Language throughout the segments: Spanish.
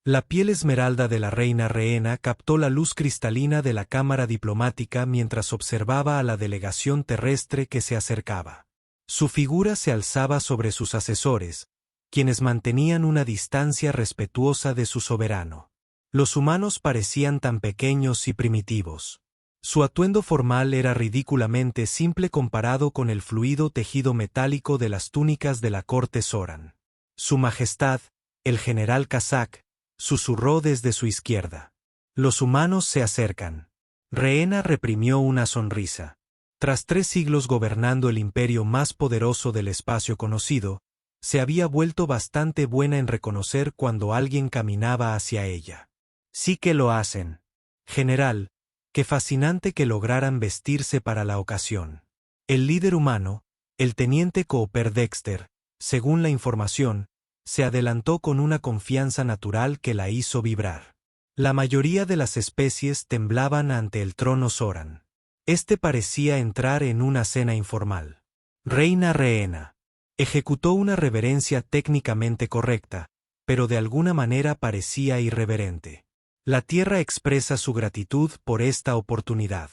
La piel esmeralda de la reina Rehena captó la luz cristalina de la cámara diplomática mientras observaba a la delegación terrestre que se acercaba. Su figura se alzaba sobre sus asesores, quienes mantenían una distancia respetuosa de su soberano. Los humanos parecían tan pequeños y primitivos. Su atuendo formal era ridículamente simple comparado con el fluido tejido metálico de las túnicas de la corte Zoran. Su Majestad, el general Kazak, susurró desde su izquierda. Los humanos se acercan. Rehena reprimió una sonrisa. Tras 3 siglos gobernando el imperio más poderoso del espacio conocido, se había vuelto bastante buena en reconocer cuando alguien caminaba hacia ella. Sí que lo hacen. General, qué fascinante que lograran vestirse para la ocasión. El líder humano, el teniente Cooper Dexter, según la información, se adelantó con una confianza natural que la hizo vibrar. La mayoría de las especies temblaban ante el trono Zoran. Este parecía entrar en una cena informal. Reina Rehena. Ejecutó una reverencia técnicamente correcta, pero de alguna manera parecía irreverente. La tierra expresa su gratitud por esta oportunidad.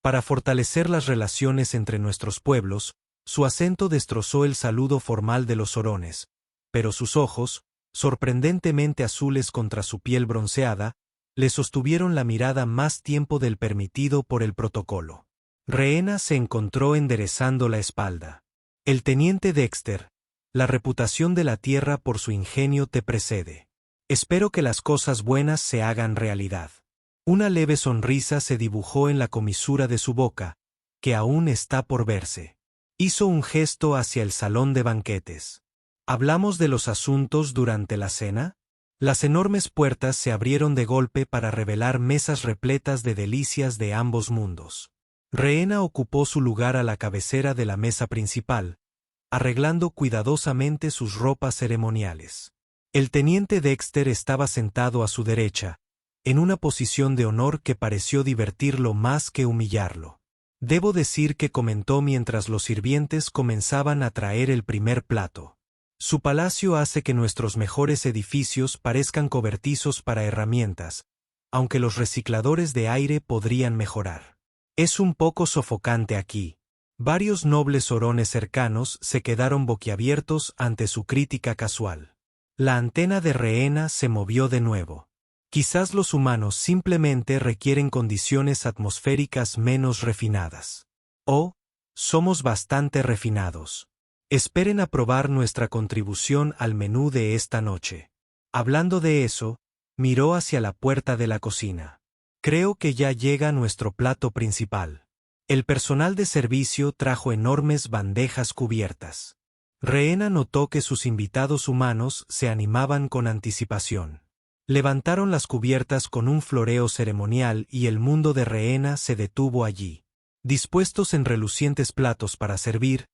Para fortalecer las relaciones entre nuestros pueblos, su acento destrozó el saludo formal de los Zorones, pero sus ojos, sorprendentemente azules contra su piel bronceada, le sostuvieron la mirada más tiempo del permitido por el protocolo. Rehena se encontró enderezando la espalda. El teniente Dexter, la reputación de la tierra por su ingenio te precede. Espero que las cosas buenas se hagan realidad. Una leve sonrisa se dibujó en la comisura de su boca, que aún está por verse. Hizo un gesto hacia el salón de banquetes. ¿Hablamos de los asuntos durante la cena? Las enormes puertas se abrieron de golpe para revelar mesas repletas de delicias de ambos mundos. Rehena ocupó su lugar a la cabecera de la mesa principal, arreglando cuidadosamente sus ropas ceremoniales. El teniente Dexter estaba sentado a su derecha, en una posición de honor que pareció divertirlo más que humillarlo. Debo decir que comentó mientras los sirvientes comenzaban a traer el primer plato. Su palacio hace que nuestros mejores edificios parezcan cobertizos para herramientas, aunque los recicladores de aire podrían mejorar. Es un poco sofocante aquí. Varios nobles Zorones cercanos se quedaron boquiabiertos ante su crítica casual. La antena de Rehena se movió de nuevo. Quizás los humanos simplemente requieren condiciones atmosféricas menos refinadas. O, somos bastante refinados. Esperen a probar nuestra contribución al menú de esta noche. Hablando de eso, miró hacia la puerta de la cocina. Creo que ya llega nuestro plato principal. El personal de servicio trajo enormes bandejas cubiertas. Rehena notó que sus invitados humanos se animaban con anticipación. Levantaron las cubiertas con un floreo ceremonial y el mundo de Rehena se detuvo allí. Dispuestos en relucientes platos para servir,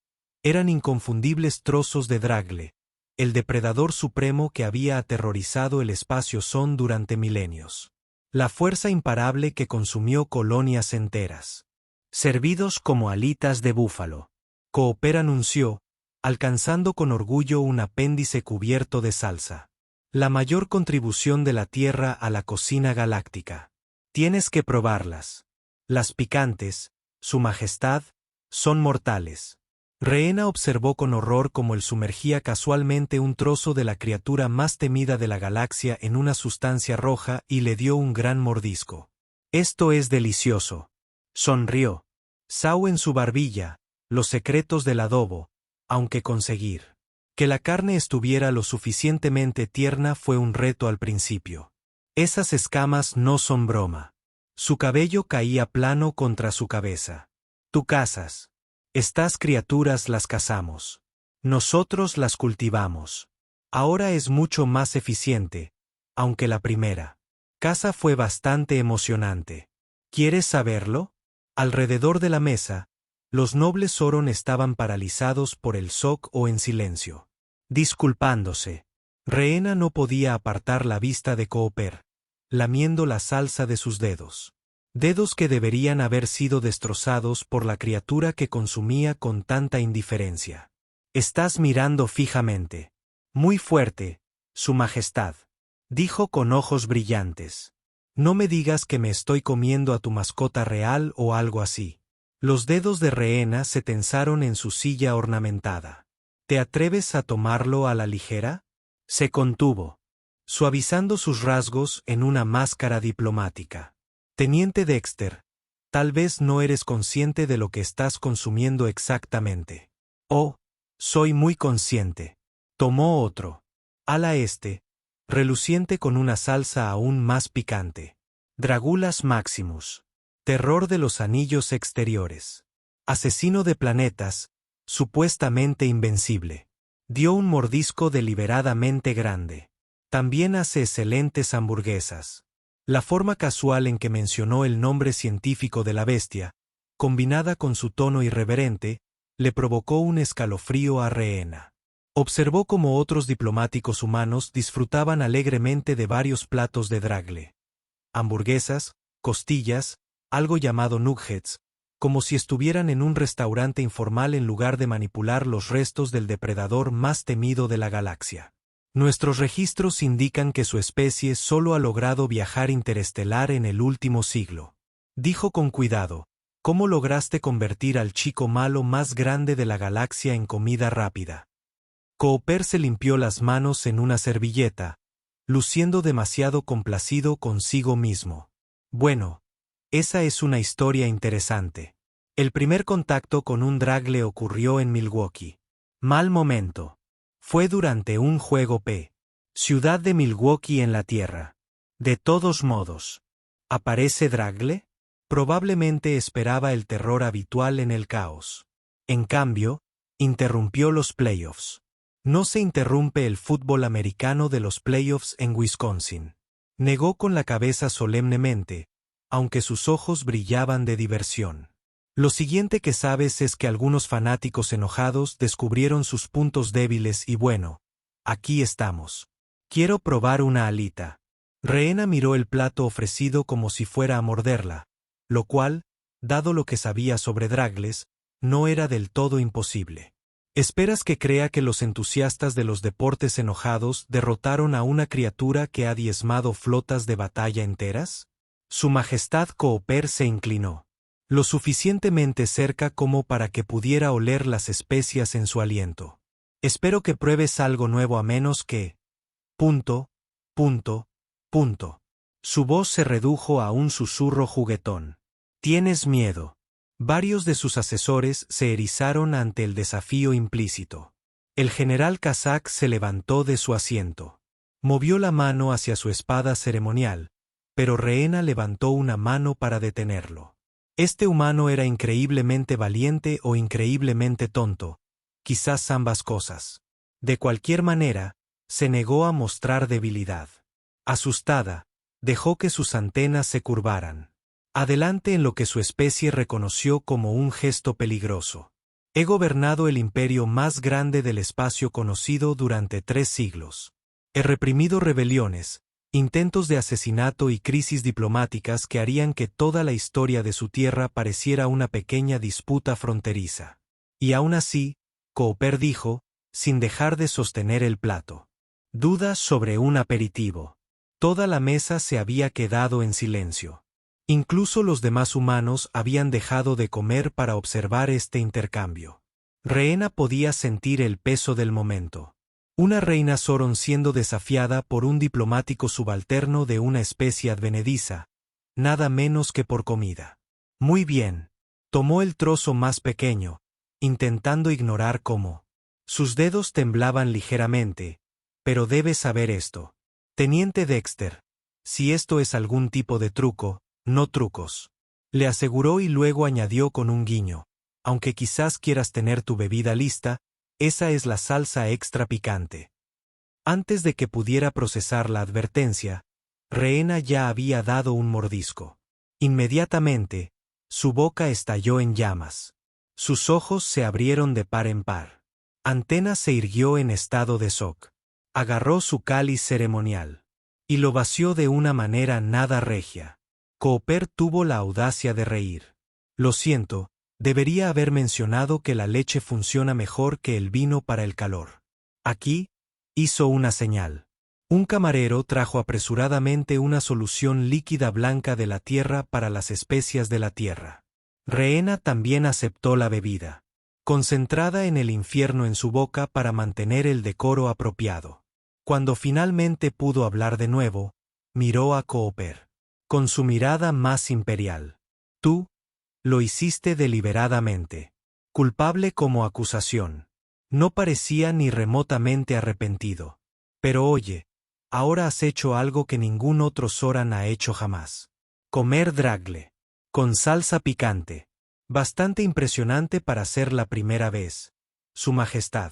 eran inconfundibles trozos de dragle, el depredador supremo que había aterrorizado el espacio Zon durante milenios. La fuerza imparable que consumió colonias enteras. Servidos como alitas de búfalo. Cooper anunció, alcanzando con orgullo un apéndice cubierto de salsa. La mayor contribución de la Tierra a la cocina galáctica. Tienes que probarlas. Las picantes, Su Majestad, son mortales. Rehena observó con horror cómo él sumergía casualmente un trozo de la criatura más temida de la galaxia en una sustancia roja y le dio un gran mordisco. Esto es delicioso. Sonrió. Sau en su barbilla, los secretos del adobo, aunque conseguir que la carne estuviera lo suficientemente tierna fue un reto al principio. Esas escamas no son broma. Su cabello caía plano contra su cabeza. Tú cazas. Estas criaturas las cazamos. Nosotros las cultivamos. Ahora es mucho más eficiente, aunque la primera caza fue bastante emocionante. ¿Quieres saberlo? Alrededor de la mesa, los nobles Zoron estaban paralizados por el shock o en silencio. Disculpándose. Rehena no podía apartar la vista de Cooper, lamiendo la salsa de sus dedos. Dedos que deberían haber sido destrozados por la criatura que consumía con tanta indiferencia. Estás mirando fijamente. Muy fuerte, Su Majestad. dijo con ojos brillantes. No me digas que me estoy comiendo a tu mascota real o algo así. Los dedos de Rehena se tensaron en su silla ornamentada. ¿Te atreves a tomarlo a la ligera? Se contuvo, suavizando sus rasgos en una máscara diplomática. Teniente Dexter, tal vez no eres consciente de lo que estás consumiendo exactamente. Oh, soy muy consciente. Tomó otro. Ala reluciente con una salsa aún más picante. Dragulas Maximus. Terror de los anillos exteriores. Asesino de planetas, supuestamente invencible. Dio un mordisco deliberadamente grande. También hace excelentes hamburguesas. La forma casual en que mencionó el nombre científico de la bestia, combinada con su tono irreverente, le provocó un escalofrío a Rehena. Observó cómo otros diplomáticos humanos disfrutaban alegremente de varios platos de dragle. Hamburguesas, costillas, algo llamado nuggets, como si estuvieran en un restaurante informal en lugar de manipular los restos del depredador más temido de la galaxia. Nuestros registros indican que su especie solo ha logrado viajar interestelar en el último siglo. Dijo con cuidado, ¿cómo lograste convertir al chico malo más grande de la galaxia en comida rápida? Cooper se limpió las manos en una servilleta, luciendo demasiado complacido consigo mismo. Bueno, esa es una historia interesante. El primer contacto con un dragle ocurrió en Milwaukee. Mal momento. Fue durante un juego Ciudad de Milwaukee en la Tierra. De todos modos, ¿aparece dragle? Probablemente esperaba el terror habitual en el caos. En cambio, interrumpió los playoffs. No se interrumpe el fútbol americano de los playoffs en Wisconsin. Negó con la cabeza solemnemente, aunque sus ojos brillaban de diversión. Lo siguiente que sabes es que algunos fanáticos enojados descubrieron sus puntos débiles y bueno, aquí estamos. Quiero probar una alita. Rehena miró el plato ofrecido como si fuera a morderla, lo cual, dado lo que sabía sobre dragles, no era del todo imposible. ¿Esperas que crea que los entusiastas de los deportes enojados derrotaron a una criatura que ha diezmado flotas de batalla enteras? Su Majestad Cooper se inclinó, lo suficientemente cerca como para que pudiera oler las especias en su aliento. Espero que pruebes algo nuevo a menos que... Punto. Su voz se redujo a un susurro juguetón. Tienes miedo. Varios de sus asesores se erizaron ante el desafío implícito. El general Kazak se levantó de su asiento. Movió la mano hacia su espada ceremonial, pero Rehena levantó una mano para detenerlo. Este humano era increíblemente valiente o increíblemente tonto, quizás ambas cosas. De cualquier manera, se negó a mostrar debilidad. Asustada, dejó que sus antenas se curvaran. Adelante en lo que su especie reconoció como un gesto peligroso. He gobernado el imperio más grande del espacio conocido durante 3 siglos. He reprimido rebeliones, intentos de asesinato y crisis diplomáticas que harían que toda la historia de su tierra pareciera una pequeña disputa fronteriza. Y aún así, Cooper dijo, sin dejar de sostener el plato. Dudas sobre un aperitivo. Toda la mesa se había quedado en silencio. Incluso los demás humanos habían dejado de comer para observar este intercambio. Rehena podía sentir el peso del momento. Una reina Soron siendo desafiada por un diplomático subalterno de una especie advenediza, nada menos que por comida. Muy bien. Tomó el trozo más pequeño, intentando ignorar cómo. Sus dedos temblaban ligeramente, pero debes saber esto. Teniente Dexter, si esto es algún tipo de truco, no trucos. Le aseguró y luego añadió con un guiño. Aunque quizás quieras tener tu bebida lista, esa es la salsa extra picante. Antes de que pudiera procesar la advertencia, Rehena ya había dado un mordisco. Inmediatamente, su boca estalló en llamas. Sus ojos se abrieron de par en par. Antena se irguió en estado de shock. Agarró su cáliz ceremonial. Y lo vació de una manera nada regia. Cooper tuvo la audacia de reír. Lo siento, debería haber mencionado que la leche funciona mejor que el vino para el calor. Aquí, hizo una señal. Un camarero trajo apresuradamente una solución líquida blanca de la tierra para las especias de la tierra. Rehena también aceptó la bebida, concentrada en el infierno en su boca para mantener el decoro apropiado. Cuando finalmente pudo hablar de nuevo, miró a Cooper, con su mirada más imperial. Tú lo hiciste deliberadamente. Culpable como acusación. No parecía ni remotamente arrepentido. Pero oye, ahora has hecho algo que ningún otro Zoran ha hecho jamás. Comer dragle. Con salsa picante. Bastante impresionante para ser la primera vez. Su Majestad.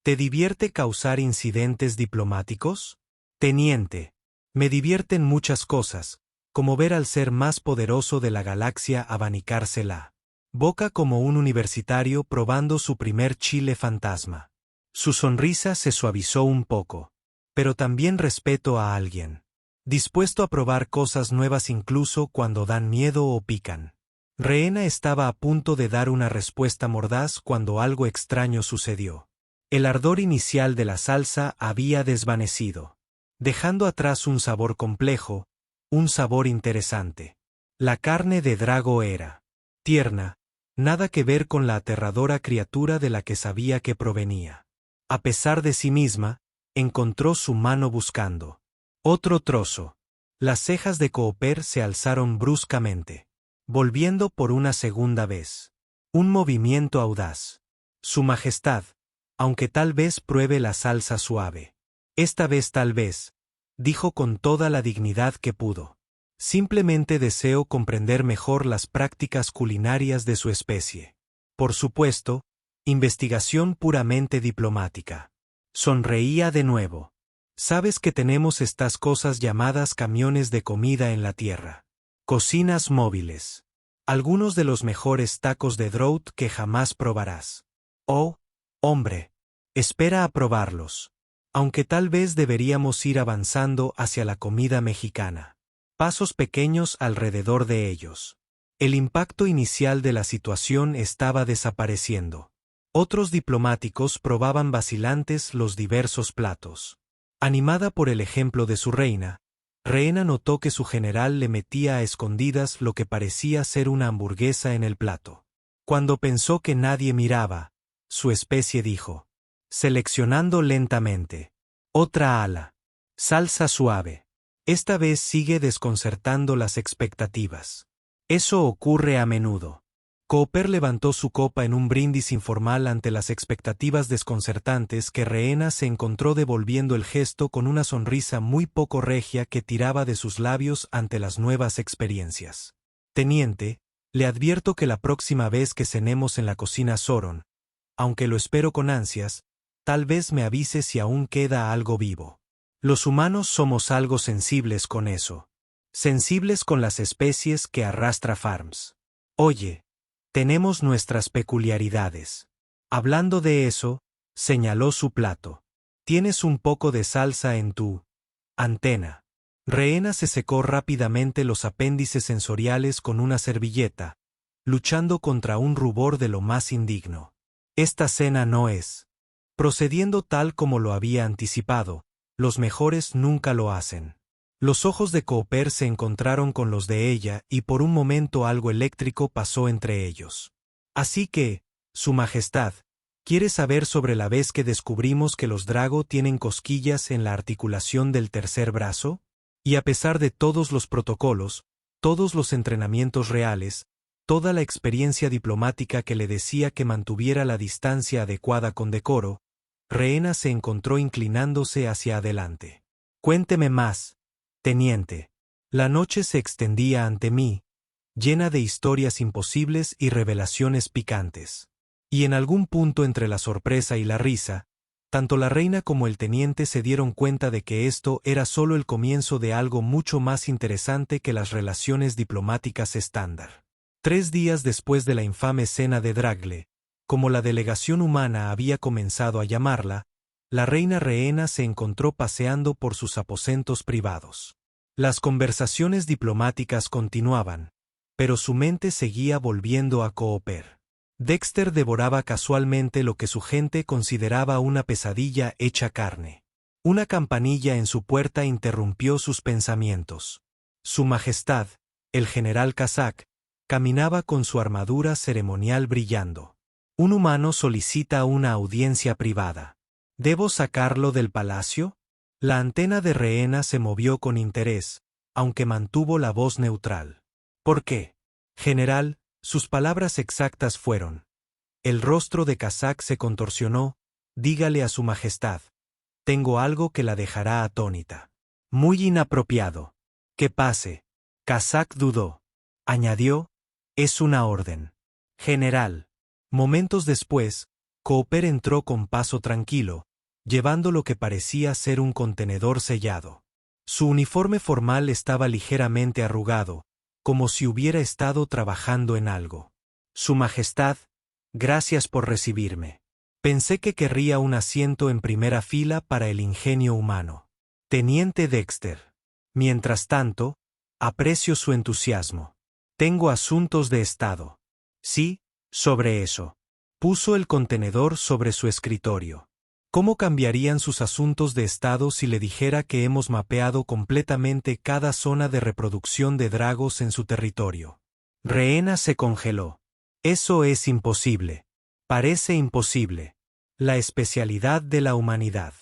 ¿Te divierte causar incidentes diplomáticos? Teniente. Me divierten muchas cosas, como ver al ser más poderoso de la galaxia abanicarse la boca como un universitario probando su primer chile fantasma. Su sonrisa se suavizó un poco. Pero también respeto a alguien dispuesto a probar cosas nuevas incluso cuando dan miedo o pican. Rehena estaba a punto de dar una respuesta mordaz cuando algo extraño sucedió. El ardor inicial de la salsa había desvanecido, dejando atrás un sabor complejo, un sabor interesante. La carne de Drago era tierna, nada que ver con la aterradora criatura de la que sabía que provenía. A pesar de sí misma, encontró su mano buscando otro trozo. Las cejas de Cooper se alzaron bruscamente, volviendo por una segunda vez. Un movimiento audaz. Su Majestad, aunque tal vez pruebe la salsa suave. Esta vez tal vez, dijo con toda la dignidad que pudo. Simplemente deseo comprender mejor las prácticas culinarias de su especie. Por supuesto, investigación puramente diplomática. Sonreía de nuevo. Sabes que tenemos estas cosas llamadas camiones de comida en la tierra. Cocinas móviles. Algunos de los mejores tacos de Drought que jamás probarás. Oh, hombre. Espera a probarlos. Aunque tal vez deberíamos ir avanzando hacia la comida mexicana. Pasos pequeños alrededor de ellos. El impacto inicial de la situación estaba desapareciendo. Otros diplomáticos probaban vacilantes los diversos platos. Animada por el ejemplo de su reina, Rehena notó que su general le metía a escondidas lo que parecía ser una hamburguesa en el plato. Cuando pensó que nadie miraba, su especie dijo, seleccionando lentamente. Otra ala. Salsa suave. Esta vez sigue desconcertando las expectativas. Eso ocurre a menudo. Cooper levantó su copa en un brindis informal ante las expectativas desconcertantes que Rehena se encontró devolviendo el gesto con una sonrisa muy poco regia que tiraba de sus labios ante las nuevas experiencias. Teniente, le advierto que la próxima vez que cenemos en la cocina Zoron, aunque lo espero con ansias, tal vez me avise si aún queda algo vivo. Los humanos somos algo sensibles con eso. Sensibles con las especies que arrastra Farms. Oye, tenemos nuestras peculiaridades. Hablando de eso, señaló su plato. Tienes un poco de salsa en tu antena. Rehena se secó rápidamente los apéndices sensoriales con una servilleta, luchando contra un rubor de lo más indigno. Esta cena no es. Procediendo tal como lo había anticipado, los mejores nunca lo hacen. Los ojos de Cooper se encontraron con los de ella y por un momento algo eléctrico pasó entre ellos. Así que, Su Majestad, ¿quiere saber sobre la vez que descubrimos que los Drago tienen cosquillas en la articulación del tercer brazo? Y a pesar de todos los protocolos, todos los entrenamientos reales, toda la experiencia diplomática que le decía que mantuviera la distancia adecuada con decoro, Rehena se encontró inclinándose hacia adelante. Cuénteme más. Teniente. La noche se extendía ante mí, llena de historias imposibles y revelaciones picantes. Y en algún punto entre la sorpresa y la risa, tanto la reina como el teniente se dieron cuenta de que esto era solo el comienzo de algo mucho más interesante que las relaciones diplomáticas estándar. 3 días después de la infame cena de Dragle, como la delegación humana había comenzado a llamarla, la reina Rehena se encontró paseando por sus aposentos privados. Las conversaciones diplomáticas continuaban, pero su mente seguía volviendo a Cooper. Dexter devoraba casualmente lo que su gente consideraba una pesadilla hecha carne. Una campanilla en su puerta interrumpió sus pensamientos. Su Majestad, el general Kazak, caminaba con su armadura ceremonial brillando. Un humano solicita una audiencia privada. ¿Debo sacarlo del palacio? La antena de Rehena se movió con interés, aunque mantuvo la voz neutral. ¿Por qué? General, sus palabras exactas fueron. El rostro de Kazak se contorsionó. Dígale a su Majestad. Tengo algo que la dejará atónita. Muy inapropiado. Que pase. Kazak dudó. Añadió. Es una orden. General. Momentos después, Cooper entró con paso tranquilo, llevando lo que parecía ser un contenedor sellado. Su uniforme formal estaba ligeramente arrugado, como si hubiera estado trabajando en algo. Su Majestad, gracias por recibirme. Pensé que querría un asiento en primera fila para el ingenio humano. Teniente Dexter. Mientras tanto, aprecio su entusiasmo. Tengo asuntos de Estado. Sí, sobre eso. Puso el contenedor sobre su escritorio. ¿Cómo cambiarían sus asuntos de Estado si le dijera que hemos mapeado completamente cada zona de reproducción de dragos en su territorio? Rehena se congeló. Eso es imposible. Parece imposible. La especialidad de la humanidad.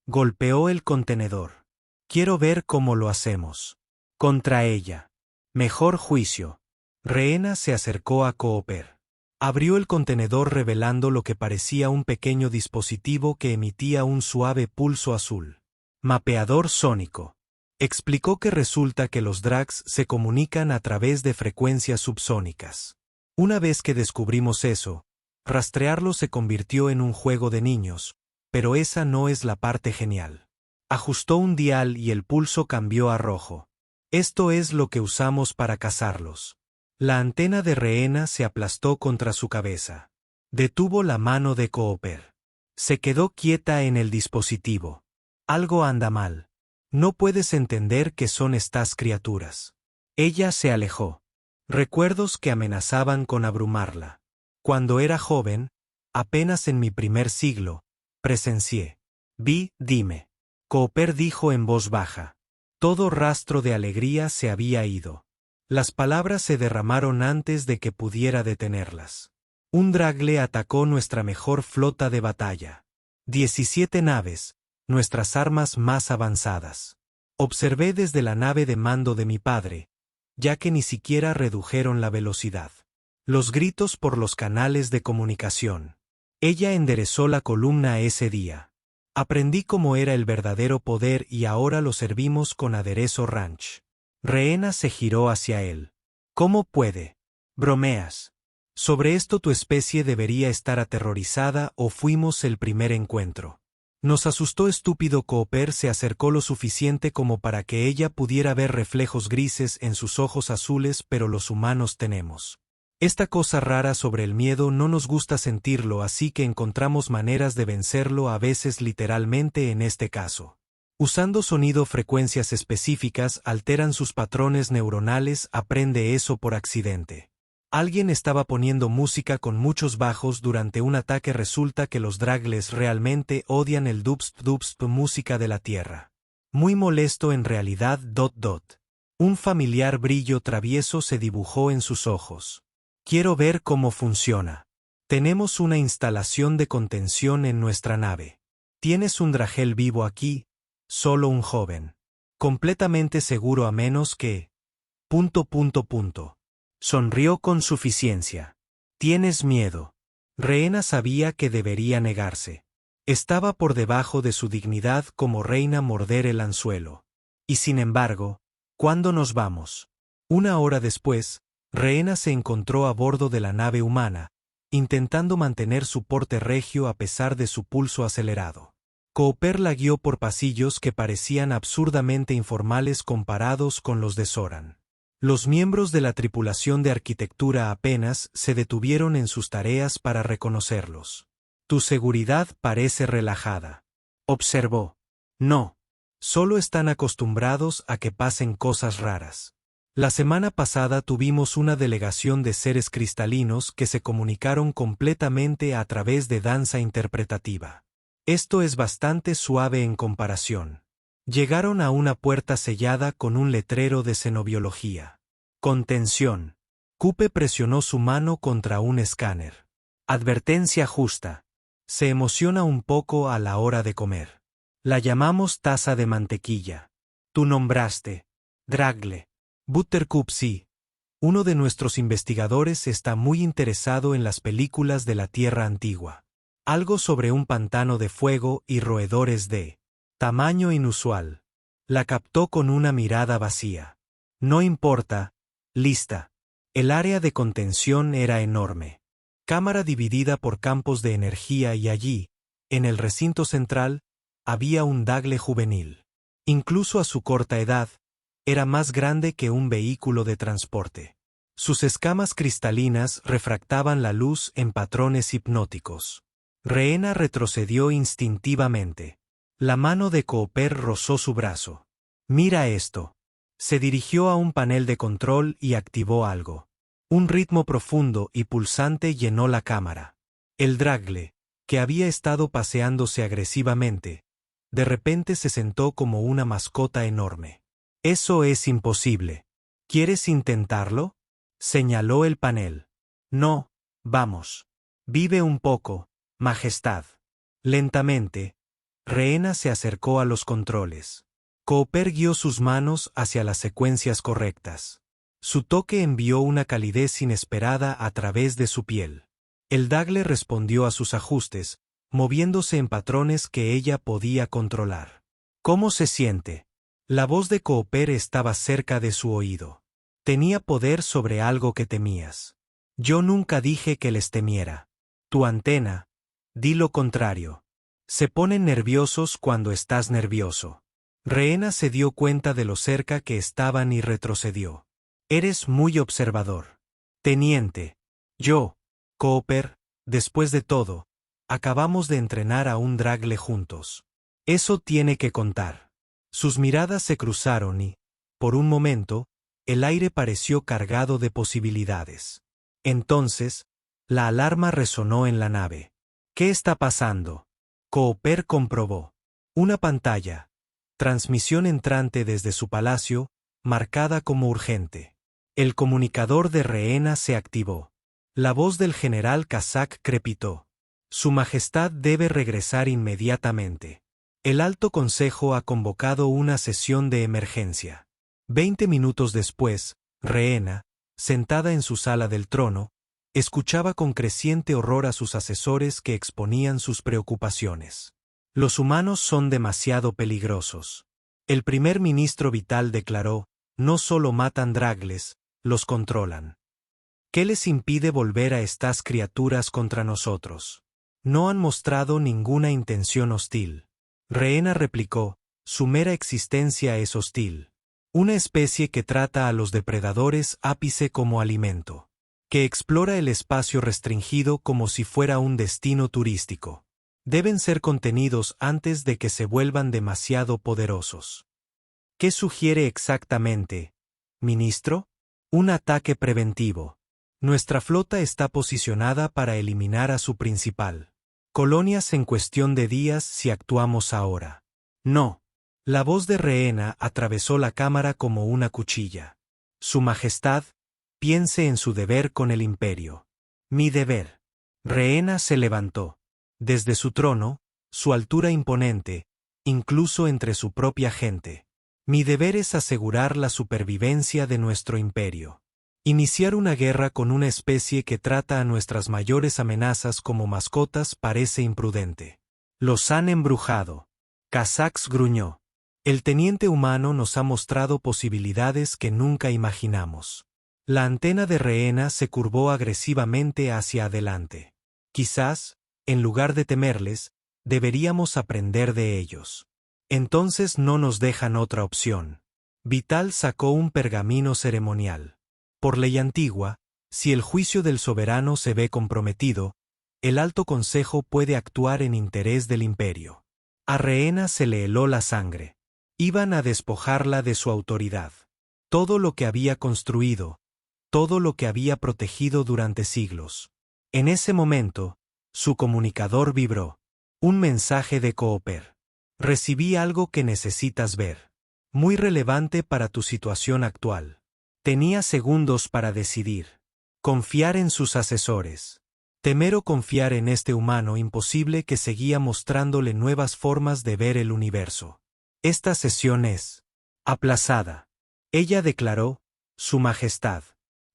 Golpeó el contenedor. Quiero ver cómo lo hacemos. Contra ella. Mejor juicio. Rehena se acercó a Cooper. Abrió el contenedor revelando lo que parecía un pequeño dispositivo que emitía un suave pulso azul. Mapeador sónico. Explicó que resulta que los drags se comunican a través de frecuencias subsónicas. Una vez que descubrimos eso, rastrearlo se convirtió en un juego de niños, pero esa no es la parte genial. Ajustó un dial y el pulso cambió a rojo. Esto es lo que usamos para cazarlos. La antena de Rehena se aplastó contra su cabeza. Detuvo la mano de Cooper. Se quedó quieta en el dispositivo. Algo anda mal. No puedes entender qué son estas criaturas. Ella se alejó. Recuerdos que amenazaban con abrumarla. Cuando era joven, apenas en mi primer siglo, presencié. Dime. Cooper dijo en voz baja. Todo rastro de alegría se había ido. Las palabras se derramaron antes de que pudiera detenerlas. Un dragle atacó nuestra mejor flota de batalla. 17 naves, nuestras armas más avanzadas. Observé desde la nave de mando de mi padre, ya que ni siquiera redujeron la velocidad. Los gritos por los canales de comunicación. Ella enderezó la columna ese día. Aprendí cómo era el verdadero poder y ahora lo servimos con aderezo ranch. Rehena se giró hacia él. ¿Cómo puede? Bromeas. Sobre esto tu especie debería estar aterrorizada o fuimos el primer encuentro. Nos asustó estúpido. Cooper se acercó lo suficiente como para que ella pudiera ver reflejos grises en sus ojos azules, pero los humanos tenemos esta cosa rara sobre el miedo, no nos gusta sentirlo, así que encontramos maneras de vencerlo, a veces literalmente en este caso. Usando sonido, frecuencias específicas alteran sus patrones neuronales, aprende eso por accidente. Alguien estaba poniendo música con muchos bajos durante un ataque. Resulta que los dragles realmente odian el dubstep música de la Tierra. Muy molesto en realidad. Un familiar brillo travieso se dibujó en sus ojos. Quiero ver cómo funciona. Tenemos una instalación de contención en nuestra nave. Tienes un dragel vivo aquí, solo un joven. Completamente seguro a menos que... Sonrió con suficiencia. Tienes miedo. Rehena sabía que debería negarse. Estaba por debajo de su dignidad como reina morder el anzuelo. Y sin embargo, ¿cuándo nos vamos? Una hora después, Rehena se encontró a bordo de la nave humana, intentando mantener su porte regio a pesar de su pulso acelerado. Cooper la guió por pasillos que parecían absurdamente informales comparados con los de Zoran. Los miembros de la tripulación de arquitectura apenas se detuvieron en sus tareas para reconocerlos. Tu seguridad parece relajada. Observó. No. Solo están acostumbrados a que pasen cosas raras. La semana pasada tuvimos una delegación de seres cristalinos que se comunicaron completamente a través de danza interpretativa. Esto es bastante suave en comparación. Llegaron a una puerta sellada con un letrero de xenobiología. Contención. Coupe presionó su mano contra un escáner. Advertencia justa. Se emociona un poco a la hora de comer. La llamamos taza de mantequilla. Tú nombraste. Dragle. Buttercup sí. Uno de nuestros investigadores está muy interesado en las películas de la Tierra Antigua. Algo sobre un pantano de fuego y roedores de tamaño inusual. La captó con una mirada vacía. No importa. Lista. El área de contención era enorme. Cámara dividida por campos de energía y allí, en el recinto central, había un Dagle juvenil. Incluso a su corta edad, era más grande que un vehículo de transporte. Sus escamas cristalinas refractaban la luz en patrones hipnóticos. Rehena retrocedió instintivamente. La mano de Cooper rozó su brazo. Mira esto. Se dirigió a un panel de control y activó algo. Un ritmo profundo y pulsante llenó la cámara. El Dragle, que había estado paseándose agresivamente, de repente se sentó como una mascota enorme. Eso es imposible. ¿Quieres intentarlo? Señaló el panel. No, vamos. Vive un poco, Majestad. Lentamente, Rehena se acercó a los controles. Cooper guió sus manos hacia las secuencias correctas. Su toque envió una calidez inesperada a través de su piel. El Dagle respondió a sus ajustes, moviéndose en patrones que ella podía controlar. ¿Cómo se siente? La voz de Cooper estaba cerca de su oído. Tenía poder sobre algo que temías. Yo nunca dije que les temiera. Tu antena, di lo contrario. Se ponen nerviosos cuando estás nervioso. Rehena se dio cuenta de lo cerca que estaban y retrocedió. Eres muy observador. Teniente. Yo, Cooper, después de todo, acabamos de entrenar a un Dragle juntos. Eso tiene que contar. Sus miradas se cruzaron y, por un momento, el aire pareció cargado de posibilidades. Entonces, la alarma resonó en la nave. ¿Qué está pasando? Cooper comprobó. Una pantalla. Transmisión entrante desde su palacio, marcada como urgente. El comunicador de Rehena se activó. La voz del general Kazak crepitó. Su Majestad debe regresar inmediatamente. El Alto Consejo ha convocado una sesión de emergencia. 20 minutos después, Rehena, sentada en su sala del trono, escuchaba con creciente horror a sus asesores que exponían sus preocupaciones. Los humanos son demasiado peligrosos. El primer ministro Vital declaró, no solo matan Dragles, los controlan. ¿Qué les impide volver a estas criaturas contra nosotros? No han mostrado ninguna intención hostil. Rehena replicó, su mera existencia es hostil. Una especie que trata a los depredadores ápice como alimento. Que explora el espacio restringido como si fuera un destino turístico. Deben ser contenidos antes de que se vuelvan demasiado poderosos. ¿Qué sugiere exactamente, ministro? Un ataque preventivo. Nuestra flota está posicionada para eliminar a su principal. Colonias en cuestión de días si actuamos ahora. No. La voz de Rehena atravesó la cámara como una cuchilla. Su Majestad, piense en su deber con el imperio. Mi deber. Rehena se levantó. Desde su trono, su altura imponente, incluso entre su propia gente. Mi deber es asegurar la supervivencia de nuestro imperio. Iniciar una guerra con una especie que trata a nuestras mayores amenazas como mascotas parece imprudente. Los han embrujado. Kazax gruñó. El teniente humano nos ha mostrado posibilidades que nunca imaginamos. La antena de Rehena se curvó agresivamente hacia adelante. Quizás, en lugar de temerles, deberíamos aprender de ellos. Entonces no nos dejan otra opción. Vital sacó un pergamino ceremonial. Por ley antigua, si el juicio del soberano se ve comprometido, el Alto Consejo puede actuar en interés del imperio. A Rehena se le heló la sangre. Iban a despojarla de su autoridad. Todo lo que había construido, todo lo que había protegido durante siglos. En ese momento, su comunicador vibró. Un mensaje de Cooper. Recibí algo que necesitas ver. Muy relevante para tu situación actual. Tenía segundos para decidir. Confiar en sus asesores. Temer o confiar en este humano imposible que seguía mostrándole nuevas formas de ver el universo. Esta sesión es aplazada. Ella declaró, Su Majestad.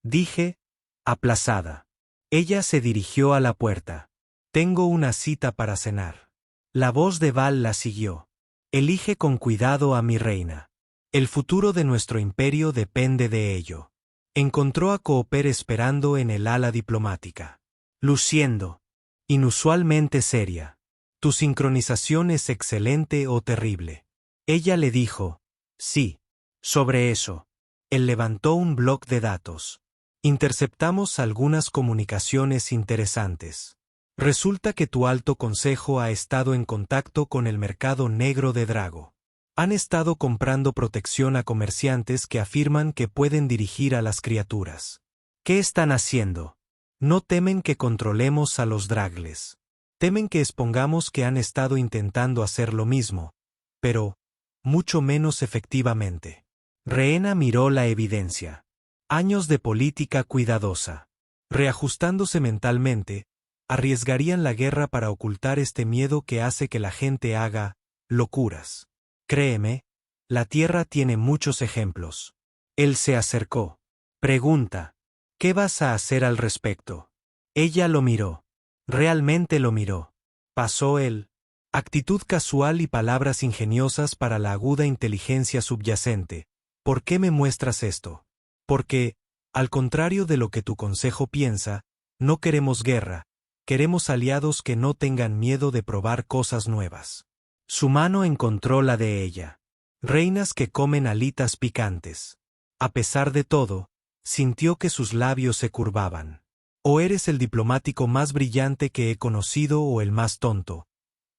Dije, aplazada. Ella se dirigió a la puerta. Tengo una cita para cenar. La voz de Val la siguió. Elige con cuidado a mi reina. El futuro de nuestro imperio depende de ello. Encontró a Cooper esperando en el ala diplomática. Luciendo. Inusualmente seria. Tu sincronización es excelente o terrible. Ella le dijo, sí. Sobre eso. Él levantó un bloc de datos. Interceptamos algunas comunicaciones interesantes. Resulta que tu alto consejo ha estado en contacto con el mercado negro de Drago. Han estado comprando protección a comerciantes que afirman que pueden dirigir a las criaturas. ¿Qué están haciendo? No temen que controlemos a los Dragles. Temen que expongamos que han estado intentando hacer lo mismo, pero mucho menos efectivamente. Rehena miró la evidencia. Años de política cuidadosa. Reajustándose mentalmente, arriesgarían la guerra para ocultar este miedo que hace que la gente haga locuras. Créeme, la Tierra tiene muchos ejemplos. Él se acercó. Pregunta, ¿qué vas a hacer al respecto? Ella lo miró. Realmente lo miró. Pasó él. Actitud casual y palabras ingeniosas para la aguda inteligencia subyacente. ¿Por qué me muestras esto? Porque, al contrario de lo que tu consejo piensa, no queremos guerra, queremos aliados que no tengan miedo de probar cosas nuevas. Su mano encontró la de ella. Reinas que comen alitas picantes. A pesar de todo, sintió que sus labios se curvaban. O eres el diplomático más brillante que he conocido o el más tonto.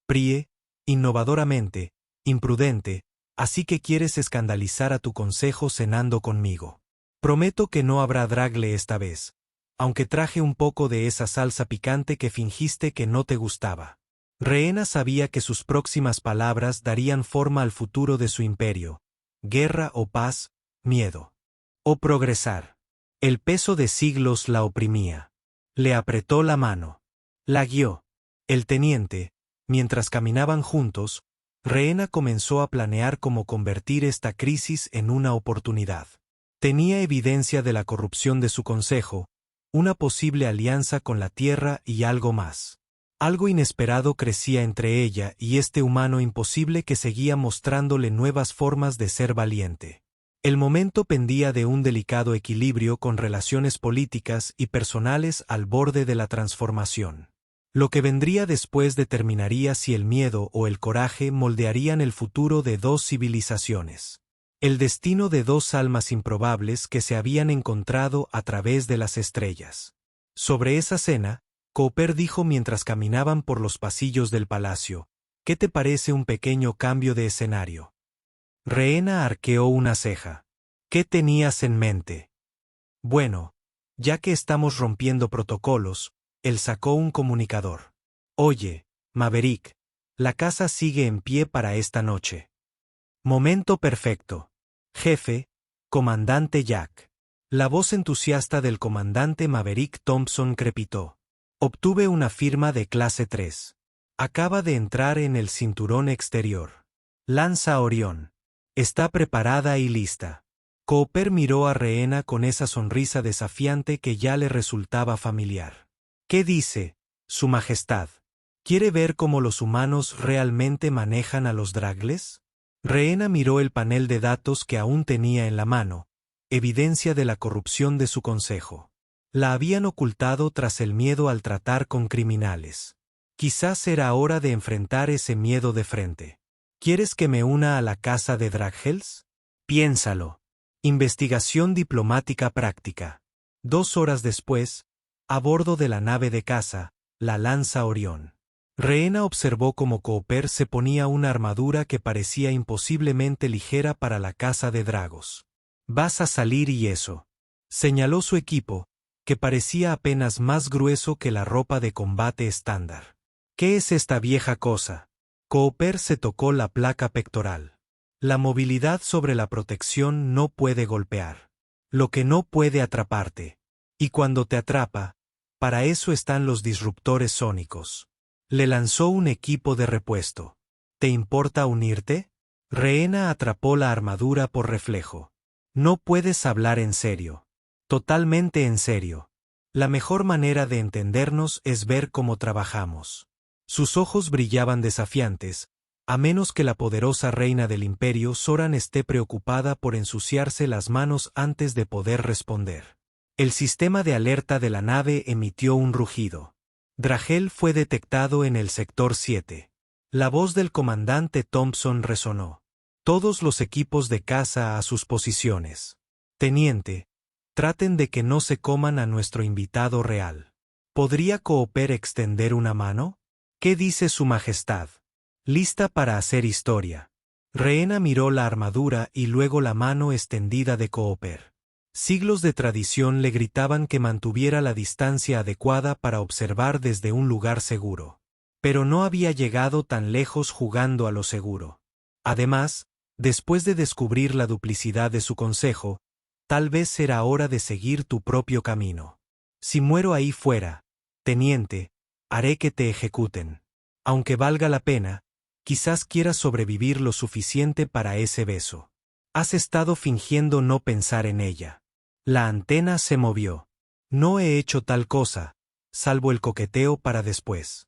Prie, innovadoramente, imprudente, así que quieres escandalizar a tu consejo cenando conmigo. Prometo que no habrá dragle esta vez, aunque traje un poco de esa salsa picante que fingiste que no te gustaba. Rehena sabía que sus próximas palabras darían forma al futuro de su imperio. Guerra o paz, miedo. O progresar. El peso de siglos la oprimía. Le apretó la mano. La guió. El teniente, mientras caminaban juntos, Rehena comenzó a planear cómo convertir esta crisis en una oportunidad. Tenía evidencia de la corrupción de su consejo, una posible alianza con la Tierra y algo más. Algo inesperado crecía entre ella y este humano imposible que seguía mostrándole nuevas formas de ser valiente. El momento pendía de un delicado equilibrio con relaciones políticas y personales al borde de la transformación. Lo que vendría después determinaría si el miedo o el coraje moldearían el futuro de dos civilizaciones. El destino de dos almas improbables que se habían encontrado a través de las estrellas. Sobre esa cena, Cooper dijo mientras caminaban por los pasillos del palacio, ¿qué te parece un pequeño cambio de escenario? Rehena arqueó una ceja. ¿Qué tenías en mente? Bueno, ya que estamos rompiendo protocolos, él sacó un comunicador. Oye, Maverick, la casa sigue en pie para esta noche. Momento perfecto. Jefe, comandante Jack. La voz entusiasta del comandante Maverick Thompson crepitó. Obtuve una firma de clase 3. Acaba de entrar en el cinturón exterior. Lanza Orión. Está preparada y lista. Cooper miró a Rehena con esa sonrisa desafiante que ya le resultaba familiar. ¿Qué dice, Su Majestad? ¿Quiere ver cómo los humanos realmente manejan a los dragles? Rehena miró el panel de datos que aún tenía en la mano, evidencia de la corrupción de su consejo. La habían ocultado tras el miedo al tratar con criminales. Quizás era hora de enfrentar ese miedo de frente. ¿Quieres que me una a la casa de Draghels? Piénsalo. Investigación diplomática práctica. 2 horas después, a bordo de la nave de caza, la Lanza Orión. Rehena observó cómo Cooper se ponía una armadura que parecía imposiblemente ligera para la caza de dragos. Vas a salir y eso. Señaló su equipo, que parecía apenas más grueso que la ropa de combate estándar. ¿Qué es esta vieja cosa? Cooper se tocó la placa pectoral. La movilidad sobre la protección no puede golpear. Lo que no puede atraparte. Y cuando te atrapa, para eso están los disruptores sónicos. Le lanzó un equipo de repuesto. ¿Te importa unirte? Rehena atrapó la armadura por reflejo. No puedes hablar en serio. Totalmente en serio. La mejor manera de entendernos es ver cómo trabajamos. Sus ojos brillaban desafiantes, a menos que la poderosa reina del imperio Zoran esté preocupada por ensuciarse las manos antes de poder responder. El sistema de alerta de la nave emitió un rugido. Dragel fue detectado en el sector 7. La voz del comandante Thompson resonó. Todos los equipos de caza a sus posiciones. Teniente, traten de que no se coman a nuestro invitado real. ¿Podría Cooper extender una mano? ¿Qué dice su majestad? Lista para hacer historia. Rehena miró la armadura y luego la mano extendida de Cooper. Siglos de tradición le gritaban que mantuviera la distancia adecuada para observar desde un lugar seguro. Pero no había llegado tan lejos jugando a lo seguro. Además, después de descubrir la duplicidad de su consejo, tal vez era hora de seguir tu propio camino. Si muero ahí fuera, teniente, haré que te ejecuten. Aunque valga la pena, quizás quieras sobrevivir lo suficiente para ese beso. Has estado fingiendo no pensar en ella. La antena se movió. No he hecho tal cosa, salvo el coqueteo para después.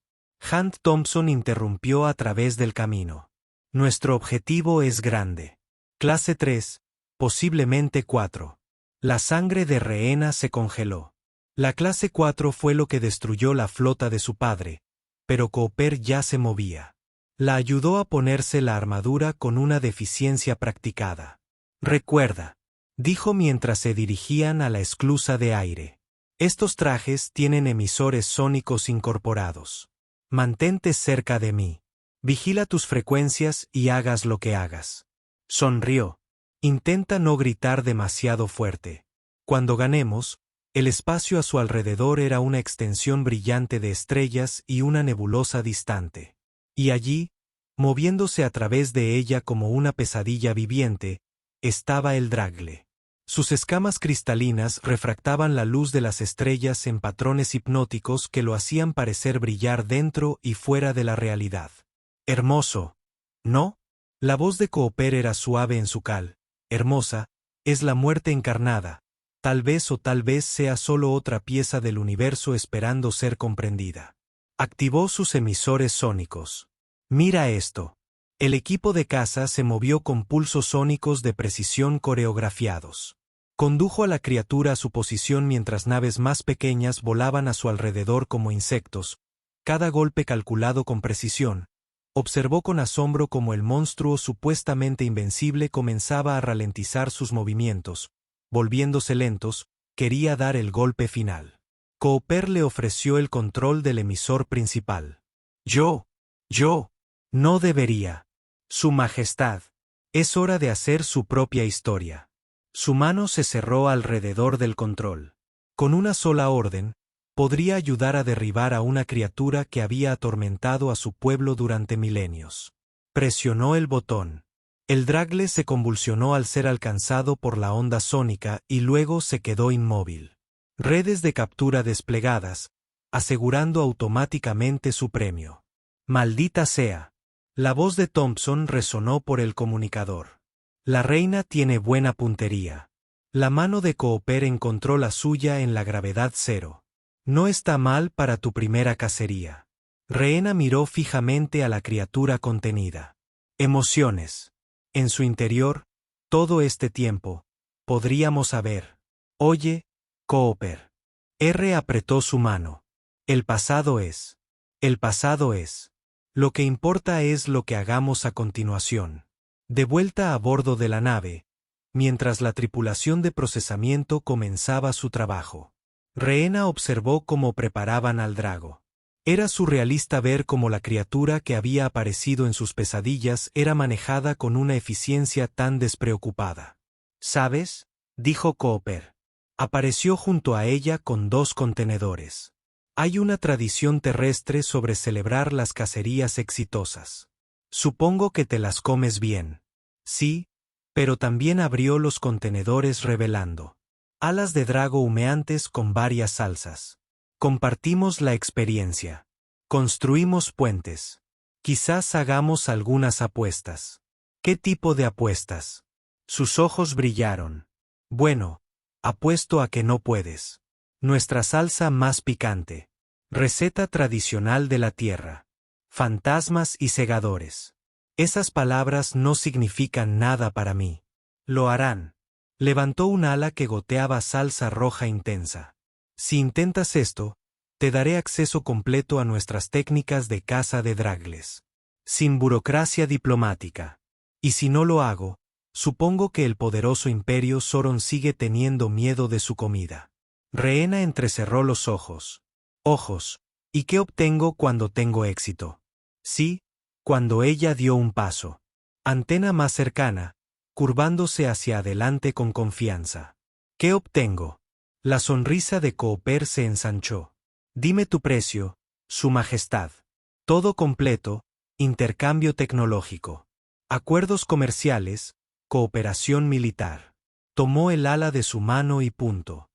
Hunt Thompson interrumpió a través del camino. Nuestro objetivo es grande. Clase 3, posiblemente 4. La sangre de Rehena se congeló. La clase 4 fue lo que destruyó la flota de su padre, pero Cooper ya se movía. La ayudó a ponerse la armadura con una deficiencia practicada. Recuerda, dijo mientras se dirigían a la esclusa de aire. Estos trajes tienen emisores sónicos incorporados. Mantente cerca de mí. Vigila tus frecuencias y hagas lo que hagas. Sonrió. Intenta no gritar demasiado fuerte. Cuando ganemos, el espacio a su alrededor era una extensión brillante de estrellas y una nebulosa distante. Y allí, moviéndose a través de ella como una pesadilla viviente, estaba el Dragle. Sus escamas cristalinas refractaban la luz de las estrellas en patrones hipnóticos que lo hacían parecer brillar dentro y fuera de la realidad. Hermoso, ¿no? La voz de Cooper era suave en su cal. Hermosa, es la muerte encarnada. Tal vez o tal vez sea solo otra pieza del universo esperando ser comprendida. Activó sus emisores sónicos. Mira esto. El equipo de caza se movió con pulsos sónicos de precisión coreografiados. Condujo a la criatura a su posición mientras naves más pequeñas volaban a su alrededor como insectos, cada golpe calculado con precisión. Observó con asombro cómo el monstruo supuestamente invencible comenzaba a ralentizar sus movimientos, volviéndose lentos, quería dar el golpe final. Cooper le ofreció el control del emisor principal. Yo, no debería. Su Majestad. Es hora de hacer su propia historia. Su mano se cerró alrededor del control. Con una sola orden, podría ayudar a derribar a una criatura que había atormentado a su pueblo durante milenios. Presionó el botón. El Dragle se convulsionó al ser alcanzado por la onda sónica y luego se quedó inmóvil. Redes de captura desplegadas, asegurando automáticamente su premio. Maldita sea. La voz de Thompson resonó por el comunicador. La reina tiene buena puntería. La mano de Cooper encontró la suya en la gravedad cero. No está mal para tu primera cacería. Rehena miró fijamente a la criatura contenida. Emociones. En su interior, todo este tiempo, podríamos haber. Oye, Cooper. R apretó su mano. El pasado es. El pasado es. Lo que importa es lo que hagamos a continuación. De vuelta a bordo de la nave, mientras la tripulación de procesamiento comenzaba su trabajo. Rehena observó cómo preparaban al Drago. Era surrealista ver cómo la criatura que había aparecido en sus pesadillas era manejada con una eficiencia tan despreocupada. ¿Sabes? Dijo Cooper. Apareció junto a ella con 2 contenedores. Hay una tradición terrestre sobre celebrar las cacerías exitosas. Supongo que te las comes bien. Sí, pero también abrió los contenedores revelando alas de drago humeantes con varias salsas. Compartimos la experiencia. Construimos puentes. Quizás hagamos algunas apuestas. ¿Qué tipo de apuestas? Sus ojos brillaron. Bueno, apuesto a que no puedes. Nuestra salsa más picante. Receta tradicional de la tierra. Fantasmas y segadores. Esas palabras no significan nada para mí. Lo harán. Levantó un ala que goteaba salsa roja intensa. Si intentas esto, te daré acceso completo a nuestras técnicas de caza de dragles. Sin burocracia diplomática. Y si no lo hago, supongo que el poderoso imperio Sauron sigue teniendo miedo de su comida. Rhaena entrecerró los ojos. Ojos. ¿Y qué obtengo cuando tengo éxito? Sí, cuando ella dio un paso. Antena más cercana, curvándose hacia adelante con confianza. ¿Qué obtengo? La sonrisa de Cooper se ensanchó. Dime tu precio, Su Majestad. Todo completo, intercambio tecnológico. Acuerdos comerciales, cooperación militar. Tomó el ala de su mano y punto.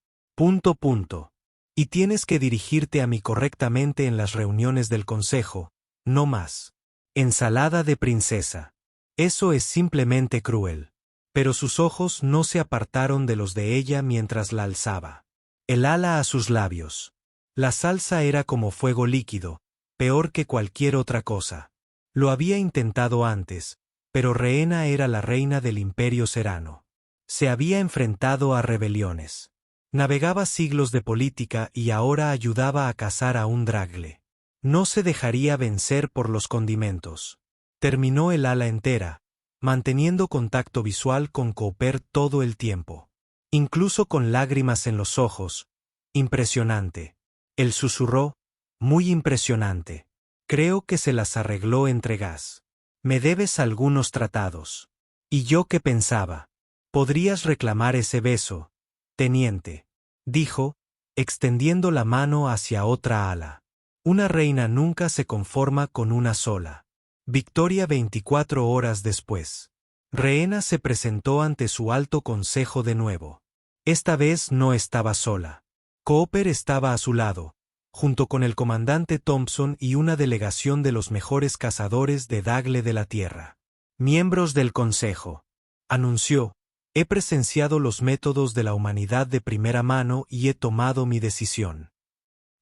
Y tienes que dirigirte a mí correctamente en las reuniones del consejo, no más. Ensalada de princesa. Eso es simplemente cruel. Pero sus ojos no se apartaron de los de ella mientras la alzaba. El ala a sus labios. La salsa era como fuego líquido, peor que cualquier otra cosa. Lo había intentado antes, pero Rhaena era la reina del Imperio Serano. Se había enfrentado a rebeliones. Navegaba siglos de política y ahora ayudaba a cazar a un dragle. No se dejaría vencer por los condimentos. Terminó el ala entera, manteniendo contacto visual con Cooper todo el tiempo. Incluso con lágrimas en los ojos. Impresionante. Él susurró, muy impresionante. Creo que se las arregló entre gas. Me debes algunos tratados. ¿Y yo qué pensaba? Podrías reclamar ese beso, teniente, dijo, extendiendo la mano hacia otra ala. Una reina nunca se conforma con una sola. Victoria 24 horas después. Rhaena se presentó ante su alto consejo de nuevo. Esta vez no estaba sola. Cooper estaba a su lado, junto con el comandante Thompson y una delegación de los mejores cazadores de Dagle de la Tierra. Miembros del consejo, anunció, he presenciado los métodos de la humanidad de primera mano y he tomado mi decisión.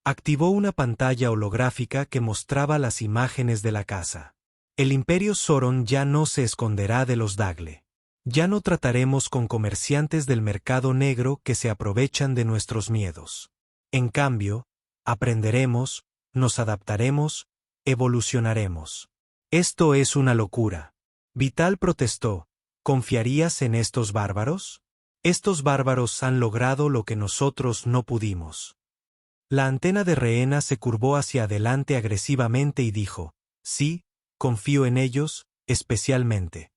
Activó una pantalla holográfica que mostraba las imágenes de la caza. El Imperio Sauron ya no se esconderá de los Dagle. Ya no trataremos con comerciantes del mercado negro que se aprovechan de nuestros miedos. En cambio, aprenderemos, nos adaptaremos, evolucionaremos. Esto es una locura. Vital protestó. ¿Confiarías en estos bárbaros? Estos bárbaros han logrado lo que nosotros no pudimos. La antena de Rhaena se curvó hacia adelante agresivamente y dijo, sí, confío en ellos, especialmente.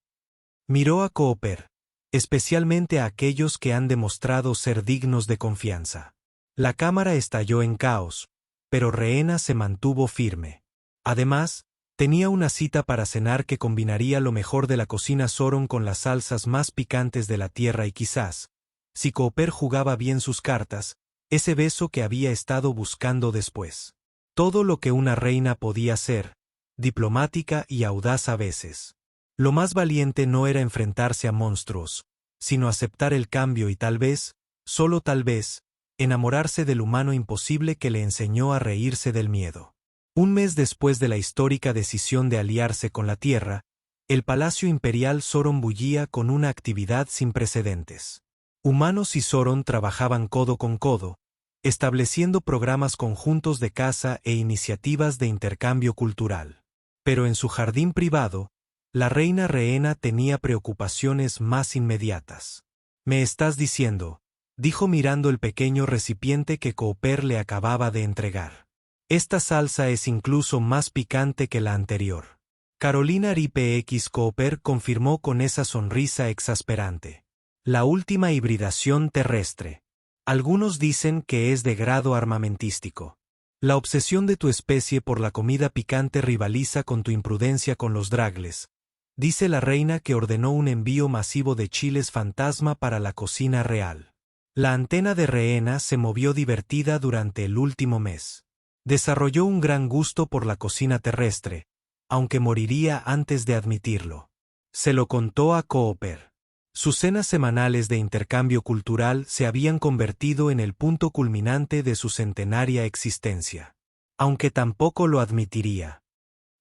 Miró a Cooper, especialmente a aquellos que han demostrado ser dignos de confianza. La cámara estalló en caos, pero Rhaena se mantuvo firme. Además, tenía una cita para cenar que combinaría lo mejor de la cocina Sauron con las salsas más picantes de la tierra y quizás, si Cooper jugaba bien sus cartas, ese beso que había estado buscando después. Todo lo que una reina podía ser, diplomática y audaz a veces. Lo más valiente no era enfrentarse a monstruos, sino aceptar el cambio y tal vez, solo tal vez, enamorarse del humano imposible que le enseñó a reírse del miedo. Un mes después de la histórica decisión de aliarse con la Tierra, el Palacio Imperial Sauron bullía con una actividad sin precedentes. Humanos y Sauron trabajaban codo con codo, estableciendo programas conjuntos de caza e iniciativas de intercambio cultural. Pero en su jardín privado, la reina Rhaena tenía preocupaciones más inmediatas. «Me estás diciendo», dijo mirando el pequeño recipiente que Cooper le acababa de entregar. «Esta salsa es incluso más picante que la anterior». Carolina RIPX Cooper confirmó con esa sonrisa exasperante. «La última hibridación terrestre. Algunos dicen que es de grado armamentístico. La obsesión de tu especie por la comida picante rivaliza con tu imprudencia con los dragles. Dice la reina que ordenó un envío masivo de chiles fantasma para la cocina real. La antena de Rehena se movió divertida durante el último mes. Desarrolló un gran gusto por la cocina terrestre, aunque moriría antes de admitirlo. Se lo contó a Cooper. Sus cenas semanales de intercambio cultural se habían convertido en el punto culminante de su centenaria existencia. Aunque tampoco lo admitiría.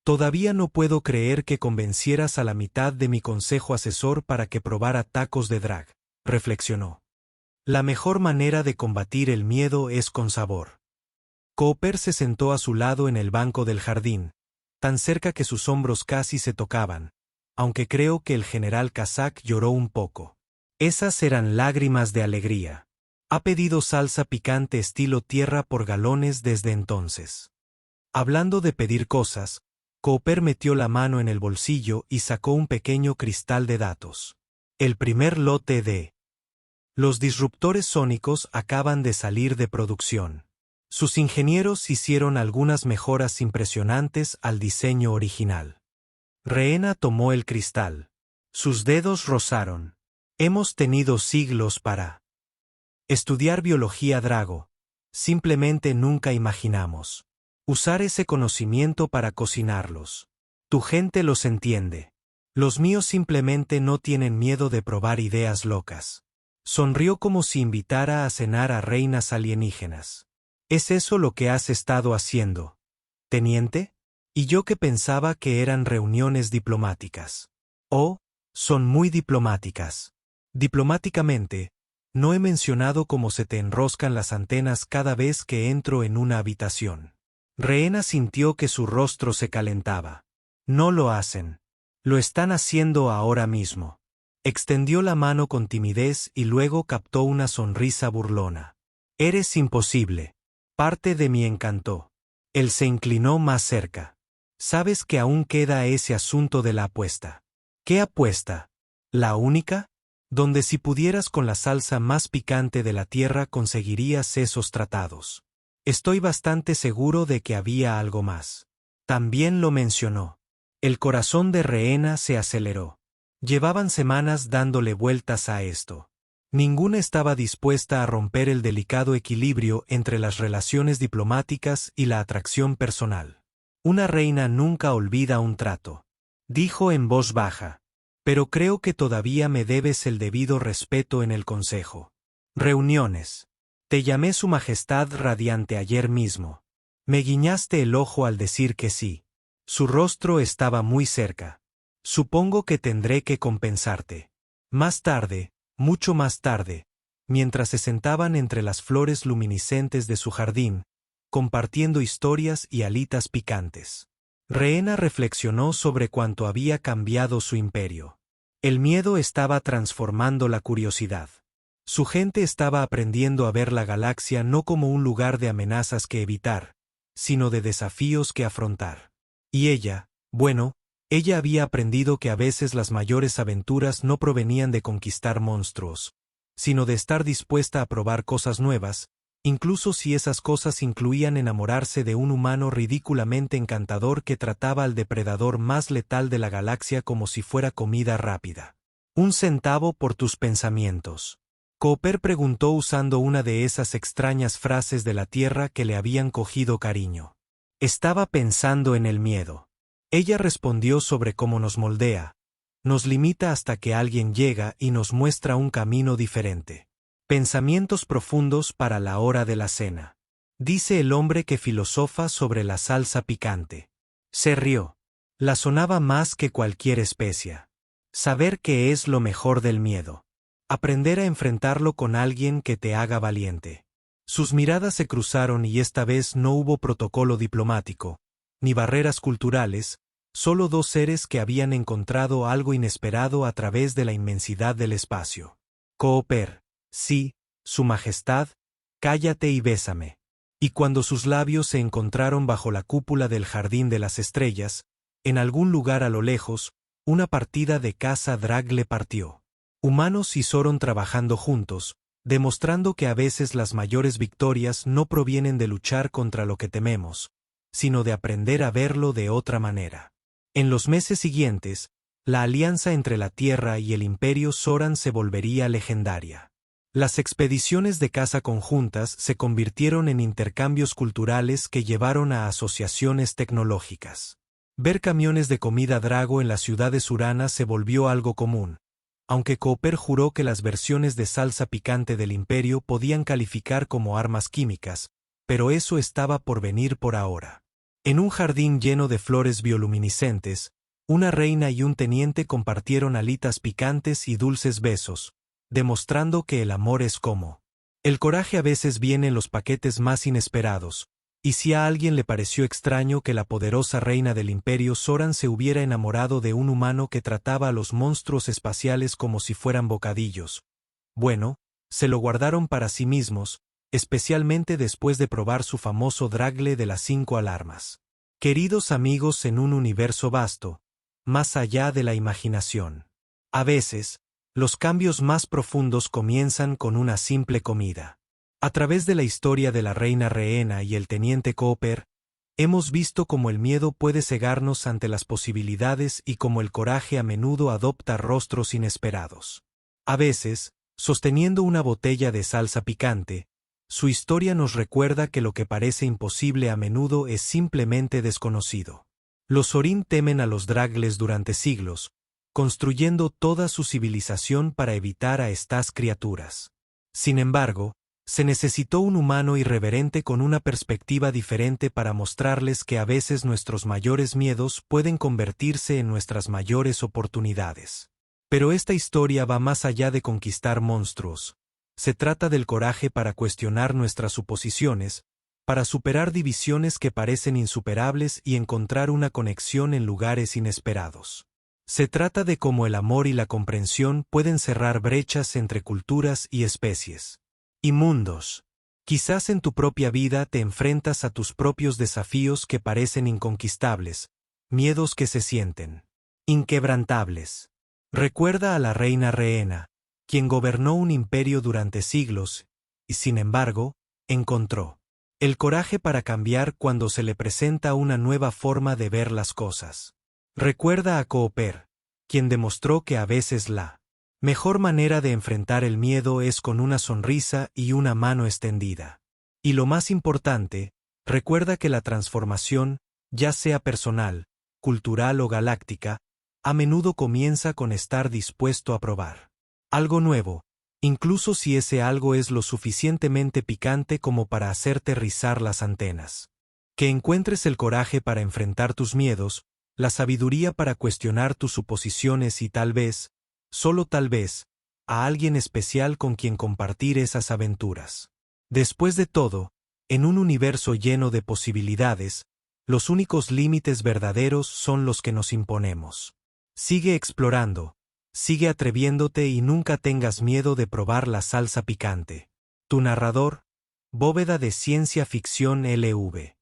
Todavía no puedo creer que convencieras a la mitad de mi consejo asesor para que probara tacos de drag, reflexionó. La mejor manera de combatir el miedo es con sabor. Cooper se sentó a su lado en el banco del jardín, tan cerca que sus hombros casi se tocaban, aunque creo que el general Kazak lloró un poco. Esas eran lágrimas de alegría. Ha pedido salsa picante estilo tierra por galones desde entonces. Hablando de pedir cosas, Cooper metió la mano en el bolsillo y sacó un pequeño cristal de datos. El primer lote de los disruptores sónicos acaban de salir de producción. Sus ingenieros hicieron algunas mejoras impresionantes al diseño original. Rehena tomó el cristal. Sus dedos rozaron. Hemos tenido siglos para estudiar biología drago. Simplemente nunca imaginamos usar ese conocimiento para cocinarlos. Tu gente los entiende. Los míos simplemente no tienen miedo de probar ideas locas. Sonrió como si invitara a cenar a reinas alienígenas. ¿Es eso lo que has estado haciendo, teniente? Y yo que pensaba que eran reuniones diplomáticas. Oh, son muy diplomáticas. Diplomáticamente, no he mencionado cómo se te enroscan las antenas cada vez que entro en una habitación. Rehena sintió que su rostro se calentaba. No lo hacen. Lo están haciendo ahora mismo. Extendió la mano con timidez y luego captó una sonrisa burlona. Eres imposible. Parte de mí encantó. Él se inclinó más cerca. Sabes que aún queda ese asunto de la apuesta. ¿Qué apuesta? ¿La única? Donde si pudieras con la salsa más picante de la tierra conseguirías esos tratados. Estoy bastante seguro de que había algo más. También lo mencionó. El corazón de Rehena se aceleró. Llevaban semanas dándole vueltas a esto. Ninguna estaba dispuesta a romper el delicado equilibrio entre las relaciones diplomáticas y la atracción personal. Una reina nunca olvida un trato. Dijo en voz baja. Pero creo que todavía me debes el debido respeto en el consejo. Reuniones. Te llamé Su Majestad Radiante ayer mismo. Me guiñaste el ojo al decir que sí. Su rostro estaba muy cerca. Supongo que tendré que compensarte. Más tarde, mucho más tarde, mientras se sentaban entre las flores luminiscentes de su jardín, compartiendo historias y alitas picantes. Rehena reflexionó sobre cuánto había cambiado su imperio. El miedo estaba transformando la curiosidad. Su gente estaba aprendiendo a ver la galaxia no como un lugar de amenazas que evitar, sino de desafíos que afrontar. Y ella, bueno, ella había aprendido que a veces las mayores aventuras no provenían de conquistar monstruos, sino de estar dispuesta a probar cosas nuevas, incluso si esas cosas incluían enamorarse de un humano ridículamente encantador que trataba al depredador más letal de la galaxia como si fuera comida rápida. Un centavo por tus pensamientos. Cooper preguntó usando una de esas extrañas frases de la Tierra que le habían cogido cariño. Estaba pensando en el miedo. Ella respondió sobre cómo nos moldea, nos limita hasta que alguien llega y nos muestra un camino diferente. Pensamientos profundos para la hora de la cena. Dice el hombre que filosofa sobre la salsa picante. Se rió. La sonaba más que cualquier especia. Saber qué es lo mejor del miedo. Aprender a enfrentarlo con alguien que te haga valiente. Sus miradas se cruzaron y esta vez no hubo protocolo diplomático, ni barreras culturales, solo dos seres que habían encontrado algo inesperado a través de la inmensidad del espacio. Cooper, sí, Su Majestad, cállate y bésame. Y cuando sus labios se encontraron bajo la cúpula del Jardín de las Estrellas, en algún lugar a lo lejos, una partida de caza drag le partió. Humanos y Zoron trabajando juntos, demostrando que a veces las mayores victorias no provienen de luchar contra lo que tememos, sino de aprender a verlo de otra manera. En los meses siguientes, la alianza entre la Tierra y el Imperio Zoran se volvería legendaria. Las expediciones de caza conjuntas se convirtieron en intercambios culturales que llevaron a asociaciones tecnológicas. Ver camiones de comida Drago en las ciudades uranas se volvió algo común, aunque Cooper juró que las versiones de salsa picante del Imperio podían calificar como armas químicas, pero eso estaba por venir por ahora. En un jardín lleno de flores bioluminiscentes, una reina y un teniente compartieron alitas picantes y dulces besos, demostrando que el amor es como. El coraje a veces viene en los paquetes más inesperados, y si a alguien le pareció extraño que la poderosa reina del Imperio Zoran se hubiera enamorado de un humano que trataba a los monstruos espaciales como si fueran bocadillos, bueno, se lo guardaron para sí mismos, especialmente después de probar su famoso dragle de las 5 alarmas. Queridos amigos, en un universo vasto, más allá de la imaginación. A veces, los cambios más profundos comienzan con una simple comida. A través de la historia de la reina Rhaena y el teniente Cooper, hemos visto cómo el miedo puede cegarnos ante las posibilidades y cómo el coraje a menudo adopta rostros inesperados. A veces, sosteniendo una botella de salsa picante, su historia nos recuerda que lo que parece imposible a menudo es simplemente desconocido. Los Orin temen a los dragles durante siglos, construyendo toda su civilización para evitar a estas criaturas. Sin embargo, se necesitó un humano irreverente con una perspectiva diferente para mostrarles que a veces nuestros mayores miedos pueden convertirse en nuestras mayores oportunidades. Pero esta historia va más allá de conquistar monstruos. Se trata del coraje para cuestionar nuestras suposiciones, para superar divisiones que parecen insuperables y encontrar una conexión en lugares inesperados. Se trata de cómo el amor y la comprensión pueden cerrar brechas entre culturas y especies. Y mundos. Quizás en tu propia vida te enfrentas a tus propios desafíos que parecen inconquistables, miedos que se sienten inquebrantables. Recuerda a la reina Rhaena, quien gobernó un imperio durante siglos, y sin embargo, encontró el coraje para cambiar cuando se le presenta una nueva forma de ver las cosas. Recuerda a Cooper, quien demostró que a veces la mejor manera de enfrentar el miedo es con una sonrisa y una mano extendida. Y lo más importante, recuerda que la transformación, ya sea personal, cultural o galáctica, a menudo comienza con estar dispuesto a probar algo nuevo, incluso si ese algo es lo suficientemente picante como para hacerte rizar las antenas. Que encuentres el coraje para enfrentar tus miedos, la sabiduría para cuestionar tus suposiciones y tal vez, solo tal vez, a alguien especial con quien compartir esas aventuras. Después de todo, en un universo lleno de posibilidades, los únicos límites verdaderos son los que nos imponemos. Sigue explorando, sigue atreviéndote y nunca tengas miedo de probar la salsa picante. Tu narrador, Bóveda de Ciencia Ficción LV.